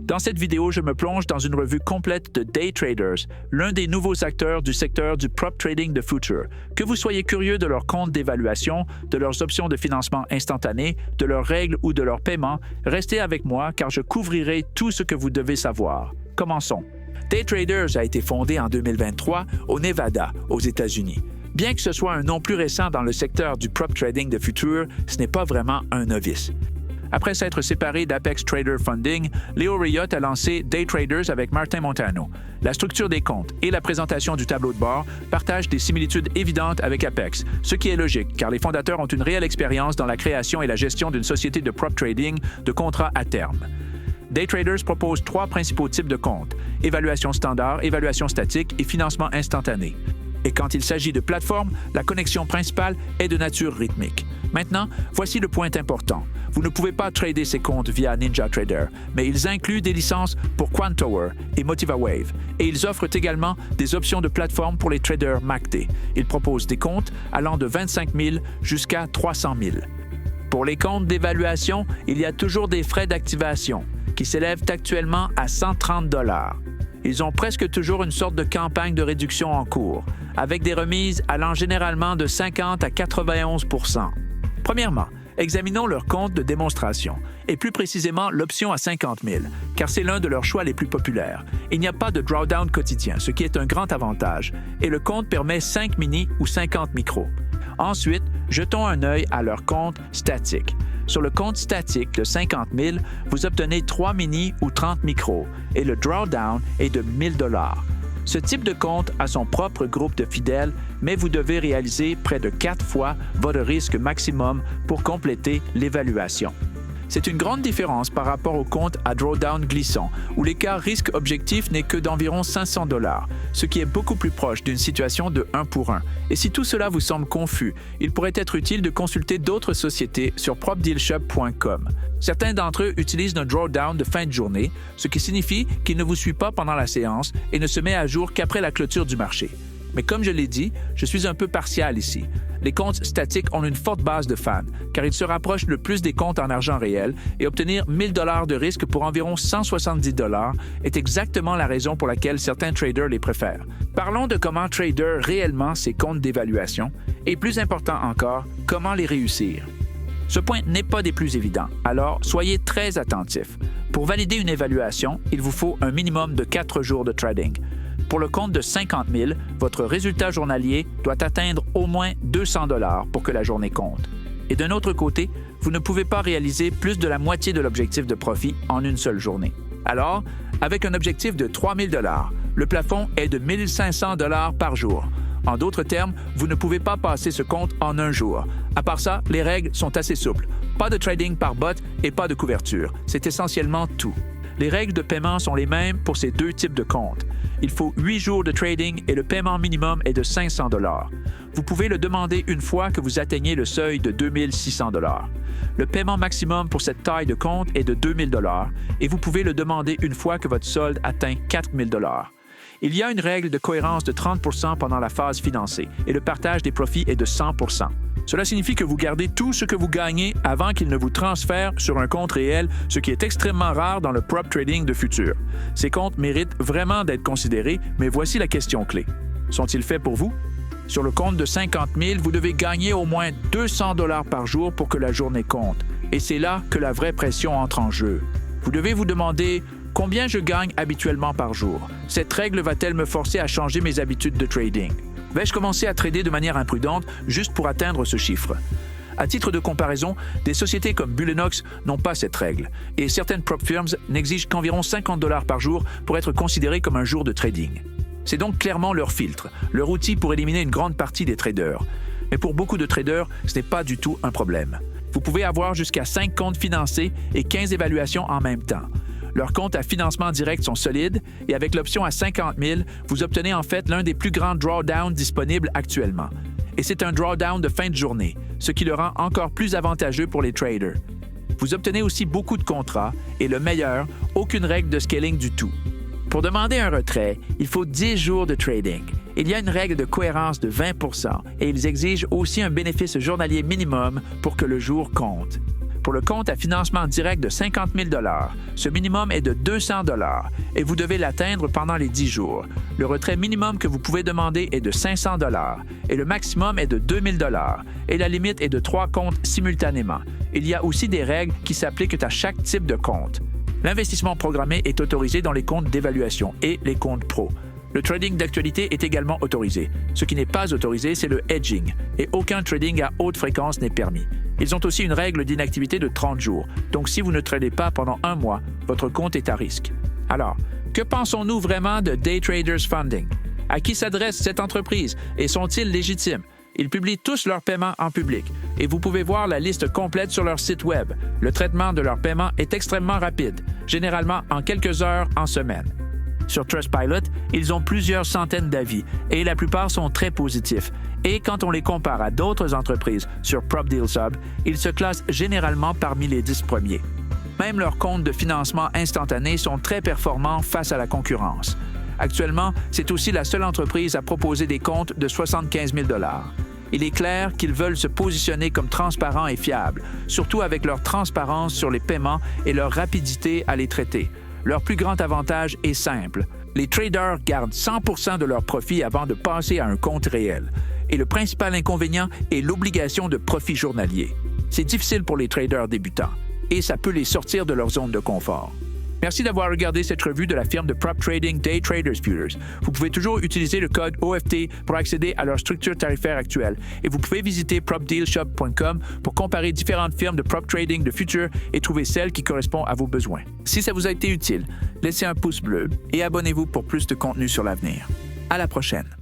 Dans cette vidéo, je me plonge dans une revue complète de Day Traders, l'un des nouveaux acteurs du secteur du prop trading de futur. Que vous soyez curieux de leurs comptes d'évaluation, de leurs options de financement instantané, de leurs règles ou de leurs paiements, restez avec moi car je couvrirai tout ce que vous devez savoir. Commençons. Day Traders a été fondé en 2023 au Nevada, aux États-Unis. Bien que ce soit un nom plus récent dans le secteur du prop trading de futur, ce n'est pas vraiment un novice. Après s'être séparé d'Apex Trader Funding, Leo Riot a lancé Day Traders avec Martin Montano. La structure des comptes et la présentation du tableau de bord partagent des similitudes évidentes avec Apex, ce qui est logique car les fondateurs ont une réelle expérience dans la création et la gestion d'une société de prop trading de contrats à terme. Day Traders propose trois principaux types de comptes: évaluation standard, évaluation statique et financement instantané. Et quand il s'agit de plateforme, la connexion principale est de nature rythmique. Maintenant, voici le point important. Vous ne pouvez pas trader ces comptes via NinjaTrader, mais ils incluent des licences pour Quantower et MotivaWave, et ils offrent également des options de plateforme pour les traders MACD. Ils proposent des comptes allant de 25 000 jusqu'à 300 000. Pour les comptes d'évaluation, il y a toujours des frais d'activation, qui s'élèvent actuellement à 130 $. Ils ont presque toujours une sorte de campagne de réduction en cours, avec des remises allant généralement de 50 à 91 %. Premièrement, examinons leur compte de démonstration, et plus précisément l'option à 50 000, car c'est l'un de leurs choix les plus populaires. Il n'y a pas de drawdown quotidien, ce qui est un grand avantage, et le compte permet 5 mini ou 50 micros. Ensuite, jetons un œil à leur compte statique. Sur le compte statique de 50 000, vous obtenez 3 mini ou 30 micros, et le drawdown est de 1 000 $. Ce type de compte a son propre groupe de fidèles, mais vous devez réaliser près de 4 fois votre risque maximum pour compléter l'évaluation. C'est une grande différence par rapport au compte à drawdown glissant, où l'écart risque objectif n'est que d'environ 500 $, ce qui est beaucoup plus proche d'une situation de 1 pour 1. Et si tout cela vous semble confus, il pourrait être utile de consulter d'autres sociétés sur propdealshop.com. Certains d'entre eux utilisent un drawdown de fin de journée, ce qui signifie qu'il ne vous suit pas pendant la séance et ne se met à jour qu'après la clôture du marché. Mais comme je l'ai dit, je suis un peu partial ici. Les comptes statiques ont une forte base de fans, car ils se rapprochent le plus des comptes en argent réel et obtenir 1 000 $ de risque pour environ 170 $ est exactement la raison pour laquelle certains traders les préfèrent. Parlons de comment trader réellement ces comptes d'évaluation et, plus important encore, comment les réussir. Ce point n'est pas des plus évidents, alors soyez très attentifs. Pour valider une évaluation, il vous faut un minimum de 4 jours de trading. Pour le compte de 50 000, votre résultat journalier doit atteindre au moins 200 $ pour que la journée compte. Et d'un autre côté, vous ne pouvez pas réaliser plus de la moitié de l'objectif de profit en une seule journée. Alors, avec un objectif de 3 000 $, le plafond est de 1 500 $ par jour. En d'autres termes, vous ne pouvez pas passer ce compte en un jour. À part ça, les règles sont assez souples. Pas de trading par bot et pas de couverture. C'est essentiellement tout. Les règles de paiement sont les mêmes pour ces deux types de comptes. Il faut 8 jours de trading et le paiement minimum est de 500 $. Vous pouvez le demander une fois que vous atteignez le seuil de 2 600 $. Le paiement maximum pour cette taille de compte est de 2 000 $ et vous pouvez le demander une fois que votre solde atteint 4 000 $. Il y a une règle de cohérence de 30 % pendant la phase financée et le partage des profits est de 100 %. Cela signifie que vous gardez tout ce que vous gagnez avant qu'il ne vous transfère sur un compte réel, ce qui est extrêmement rare dans le prop trading de futur. Ces comptes méritent vraiment d'être considérés, mais voici la question clé. Sont-ils faits pour vous? Sur le compte de 50 000, vous devez gagner au moins 200 $ par jour pour que la journée compte. Et c'est là que la vraie pression entre en jeu. Vous devez vous demander « Combien je gagne habituellement par jour? Cette règle va-t-elle me forcer à changer mes habitudes de trading? Vais-je commencer à trader de manière imprudente juste pour atteindre ce chiffre? » À titre de comparaison, des sociétés comme Bullenox n'ont pas cette règle, et certaines prop firms n'exigent qu'environ 50 $ par jour pour être considérées comme un jour de trading. C'est donc clairement leur filtre, leur outil pour éliminer une grande partie des traders. Mais pour beaucoup de traders, ce n'est pas du tout un problème. Vous pouvez avoir jusqu'à 5 comptes financés et 15 évaluations en même temps. Leurs comptes à financement direct sont solides et avec l'option à 50 000, vous obtenez en fait l'un des plus grands drawdowns disponibles actuellement. Et c'est un drawdown de fin de journée, ce qui le rend encore plus avantageux pour les traders. Vous obtenez aussi beaucoup de contrats et le meilleur, aucune règle de scaling du tout. Pour demander un retrait, il faut 10 jours de trading. Il y a une règle de cohérence de 20 % et ils exigent aussi un bénéfice journalier minimum pour que le jour compte. Pour le compte à financement direct de 50 000 $, ce minimum est de 200 $ et vous devez l'atteindre pendant les 10 jours. Le retrait minimum que vous pouvez demander est de 500 $ et le maximum est de 2 000 $ et la limite est de 3 comptes simultanément. Il y a aussi des règles qui s'appliquent à chaque type de compte. L'investissement programmé est autorisé dans les comptes d'évaluation et les comptes pro. Le trading d'actualité est également autorisé. Ce qui n'est pas autorisé, c'est le hedging, et aucun trading à haute fréquence n'est permis. Ils ont aussi une règle d'inactivité de 30 jours, donc si vous ne tradez pas pendant un mois, votre compte est à risque. Alors, que pensons-nous vraiment de Day Traders Funding? À qui s'adresse cette entreprise et sont-ils légitimes? Ils publient tous leurs paiements en public et vous pouvez voir la liste complète sur leur site Web. Le traitement de leurs paiements est extrêmement rapide, généralement en quelques heures en semaine. Sur Trustpilot, ils ont plusieurs centaines d'avis et la plupart sont très positifs. Et quand on les compare à d'autres entreprises sur PropDealsHub, ils se classent généralement parmi les 10 premiers. Même leurs comptes de financement instantané sont très performants face à la concurrence. Actuellement, c'est aussi la seule entreprise à proposer des comptes de 75 000 $. Il est clair qu'ils veulent se positionner comme transparents et fiables, surtout avec leur transparence sur les paiements et leur rapidité à les traiter. Leur plus grand avantage est simple. Les traders gardent 100% de leurs profits avant de passer à un compte réel. Et le principal inconvénient est l'obligation de profit journalier. C'est difficile pour les traders débutants et ça peut les sortir de leur zone de confort. Merci d'avoir regardé cette revue de la firme de prop trading Day Traders Futures. Vous pouvez toujours utiliser le code OFT pour accéder à leur structure tarifaire actuelle et vous pouvez visiter propdealshop.com pour comparer différentes firmes de prop trading de futures et trouver celle qui correspond à vos besoins. Si ça vous a été utile, laissez un pouce bleu et abonnez-vous pour plus de contenu sur l'avenir. À la prochaine.